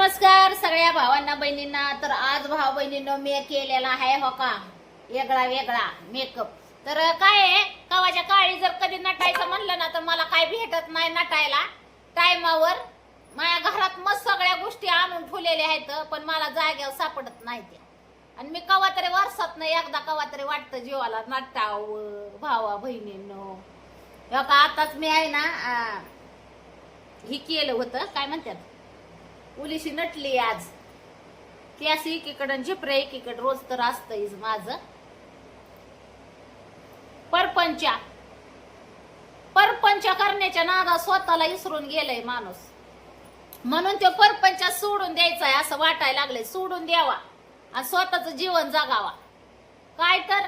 नमस्कार सगळ्या भावांना बहिणींना। तर आज भाऊ बहिणींनो मी केलेला आहे हो का वेगळा वेगळा मेकअप। तर काय आहे, कवाच्या काळी जर कधी नटायचं म्हणलं ना तर मला काय भेटत नाही नटायला टायमावर। माझ्या घरात मस्त सगळ्या गोष्टी आणून ठेवलेल्या आहेत पण मला जागेवर सापडत नाही त्या। आणि मी कवा तरी वर्षात नाही एकदा कवा तरी वाटतं जीवाला नटावं भावा बहिणींनो। हो का आताच मी आहे ना ही केलं होतं काय म्हणतात उलीशी नटली आज केस एकीकडं झिपरे एकीकडं रोज तर असतंच माझं। परपंचा करण्याच्या नादा स्वतःला विसरून गेलंय माणूस, म्हणून तो परपंचा सोडून द्यायचाय असं वाटायला लागलंय। सोडून द्यावा आणि स्वतःच जीवन जगावा। काय तर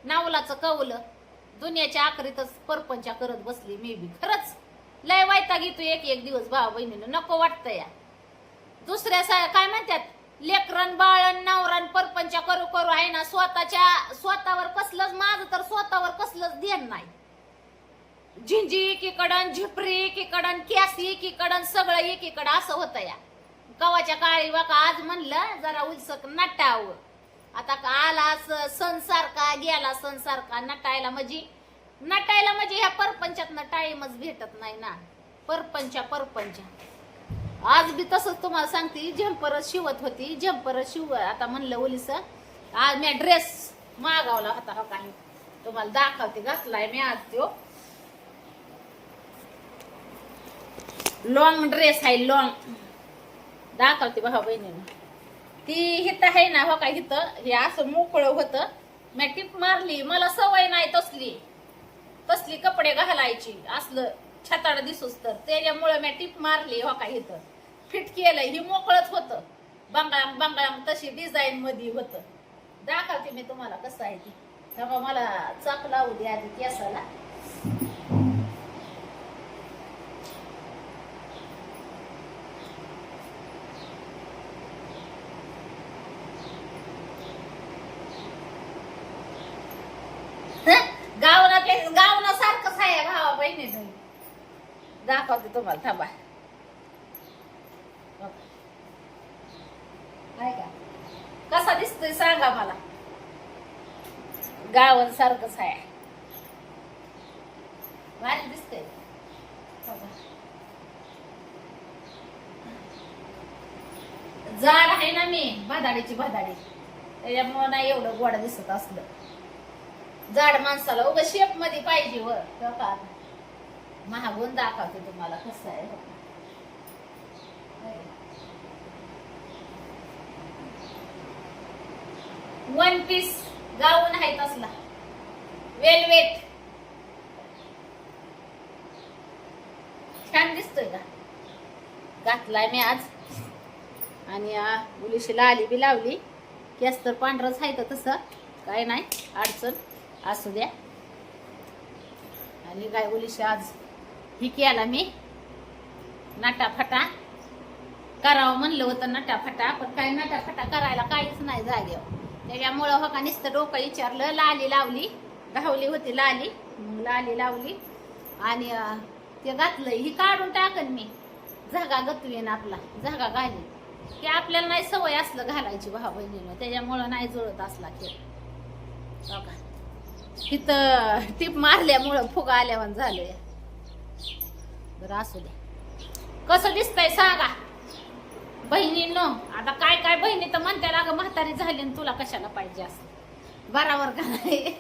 नावलाचं कवलं दुनियाच्या आखरीतच परपंचा करत बसली मी बी। खरंच लय वैताग येतो एक एक दिवस भाऊ बहिणीनं, नको वाटतं या। दुसऱ्या काय म्हणतात लेकरन बाळन नवरान परपंचा करू करू आहे ना स्वतःवर कसलंच माझं तर स्वतःवर कसलंच ध्यान नाही। झिंजी एकीकडन झिपरी एकीकडन कॅसी एकीकडन सगळं एकीकडं असं होतं या। कवाच्या काळी बघा आज म्हणलं जरा उलसक नटावं। आता आला सण सारखा गेला सण सारखा नटायला म्हणजे ह्या परपंचातनं टाइमच भेटत नाही ना। परपंचा आज बी तसंच तुम्हाला सांगते झंपर शिवत होती झंपर शिव आता म्हणलं ओलीस आज मी ड्रेस मागवला होता हो काही तुम्हाला दाखवते घातलाय मी आज तो लॉंग ड्रेस आहे लॉंग दाखवते भाऊ बहिणीनं। ती हिथं आहे ना हो का हिथं हे असं मोकळं होतं मी टिप मारली मला सवय नाही तसली कपडे घालायची असलं छताड दिसूस तर त्याच्यामुळे मी टिप मारली हो का इथं फिट केलंय। ही मोकळच होतं बंगळाम तशी डिझाईन मध्ये होतं दाखवते मी तुम्हाला कसं आहे ती। तेव्हा मला चाप लावू दे आधी केसाला। गावना सारखंच आहे भावा बहिणीनं दाखवते तुम्हाला थांबा। का कसा दिसतोय सांगा मला, गावन सारखंच आहे भारी दिसतंय। जाड आहे ना मी भादाडीची त्याच्यामुळे नाही एवढं गोड दिसत असलं। जाड माणसाला उगा शेप मध्ये पाहिजे वर का महागून दाखवते तुम्हाला कसं आहे। वन पीस गाऊन आहे तसला वेलवेट छान दिसतोय का घातलाय मी आज। आणि मुलीशी लाली बी लावली केस तर पांढरच आहे तर तसं काय नाही अडचण असू द्या। आणि काय मुलीशी आज ही केला मी नटाफटा करावं म्हणलं होतं नटाफटा पण काय नटाफटा करायला काहीच नाही जागेवर। त्याच्यामुळं हो का नुसतं डोकं विचारलं लाली लावली धावली होती लाली लाली लावली आणि ते घातलंय ही काढून टाकन मी झगा गतवीन आपला झगा घाली की आपल्याला नाही सवय असलं घालायची भाऊ बहिणीनं त्याच्यामुळं नाही जुळत असला खेळ हो का। तिथं टिप मारल्यामुळं फुगा आल्यावर झालंय बरं असू द्या। कसं दिसतंय सांगा बहिणींनो। आता काय बहिणी तर म्हणते अगं म्हातारी झाली तुला कशाला पाहिजे असं बराबर का नाही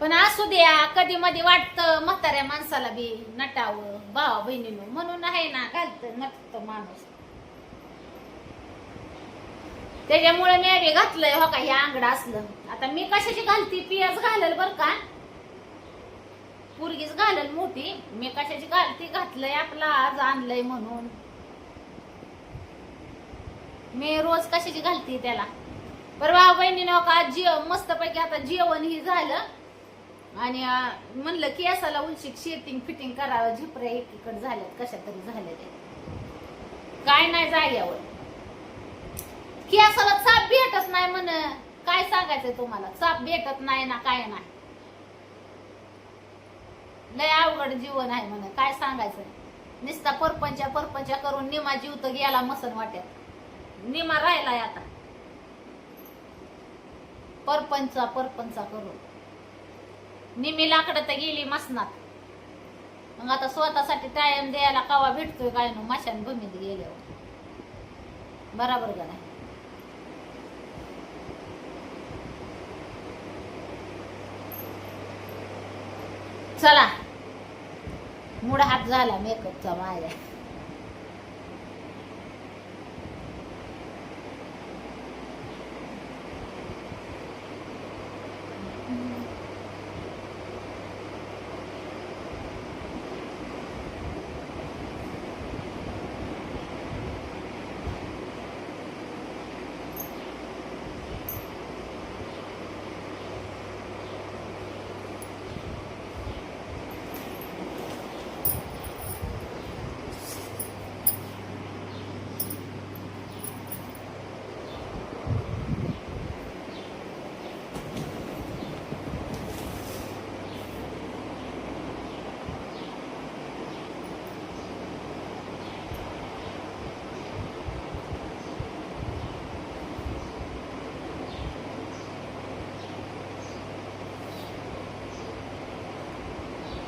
पण असू द्या कधी मध्ये वाटतं म्हाताऱ्या माणसाला बी नटावं भावा बहिणीनं म्हणून आहे ना घालतं नटतं माणूस। त्याच्यामुळे मी बी घातलंय हो का हे आंगड असलं। आता मी कशाची घालती पियाच घालल बर का पुरगीच घालल मोठी मी कशाची घालती घातलंय आपला आज आणलंय म्हणून मी रोज कशाची घालती त्याला। बरं भाऊ बहिणीनं का मस्त पैकी आता जेवण ही झालं आणि म्हणलं केसाला उलशीक शेटिंग फिटिंग करावं झिपऱ्या एकीकडे झाल्यात कशा तरी झाल्या ते काय नाही जाग्यावर केसाला चाप भेटत नाही म्हण काय सांगायचंय तुम्हाला चाप भेटत नाही ना काय नाही लय अवघड जीवन आहे म्हणे काय सांगायचं नुसता परपंचा करून निमा जीव तर गेला मसन वाट्यात. निमा राहिलाय आता परपंचा करून. निमी लाकडं तर गेली मसनात. मग आता स्वतःसाठी टाइम द्यायला कवा भेटतोय काय ना मशान भूमीत गेल्यावर. बराबर का नाही. चला मूड हात झाला मेकअपचा माझ्या.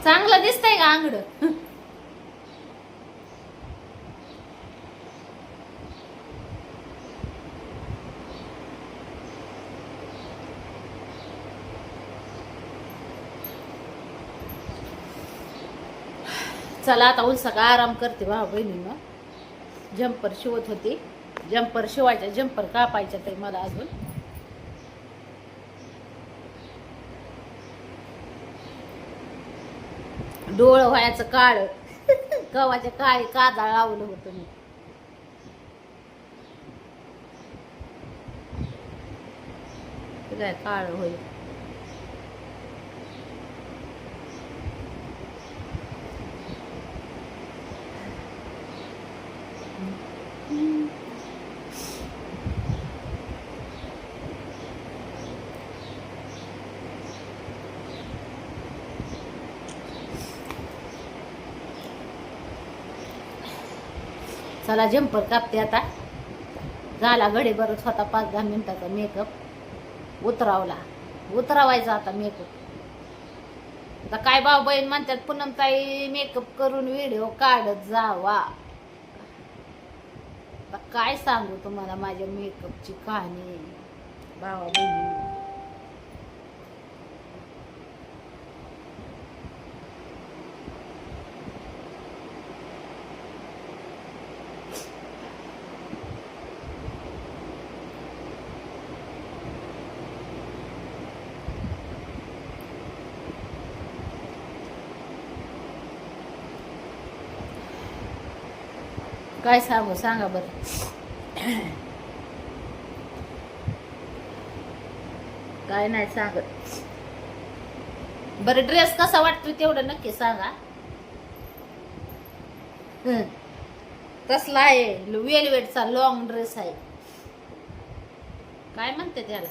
चांगलं दिसतंय का अंगड. चला आता उलसा आराम करते भाऊ बहिणींना. जम्पर शिवत होती. जम्पर शिवायच्या जम्पर कापायच्या ते मला अजून. डोळं व्हायचं काळ. गव्हाच्या काळी काजळ लावलं होतं मी. काय काळ होईल. चला जम्पर कापते आता. झाला घडी बरंच होता 5-10 मिनिटाचा मेकअप. उतरावायचा आता मेकअप. आता काय भाऊ बहीण म्हणतात पूनमताई मेकअप करून व्हिडिओ काढत जावा. आता काय सांगू तुम्हाला माझ्या मेकअपची कहाणी भावा बहिणी. काय सांगू सांगा बरं. काय नाही सांगत. बरं ड्रेस कसा वाटतो तेवढं नक्की सांगा. कसला आहे. वेलवेटचा लॉंग ड्रेस आहे. काय म्हणते त्याला.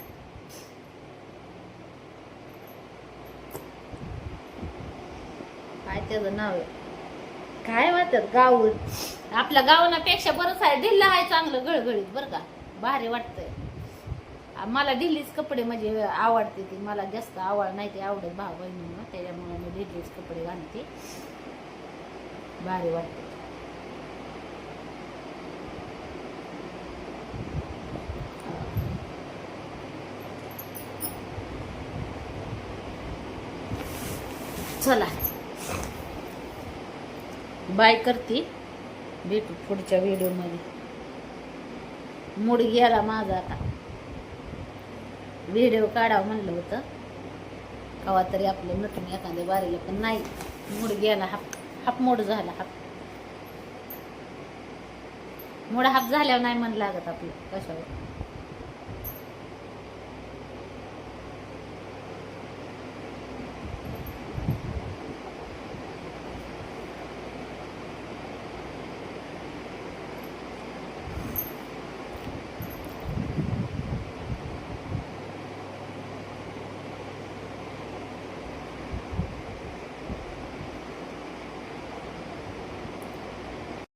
काय त्याचं नाव आहे काय म्हणतात गाऊन. आपल्या गावनापेक्षा बरंच आहे. ढिल्ला आहे चांगलं गळगळीत बरं का. भारी वाटतंय. मला ढिल्लीच कपडे म्हणजे आवडते. ती मला जास्त आवड नाही ते आवडत भाऊ बहिणींना. त्याच्यामुळे मी ढिल्लीच कपडे घालते. भारी वाटते. चला बाय करते. भेटू पुढच्या व्हिडिओ मध्ये. मूड गेला माझा आता. व्हिडिओ काढावं म्हणलं होतं कवा तरी आपलं नटून एखाद्या बारीला पण नाही. मूड गेला. हाफ मूड झाला. मूड हाफ झाल्यावर नाही मन लागत आपलं कशावर.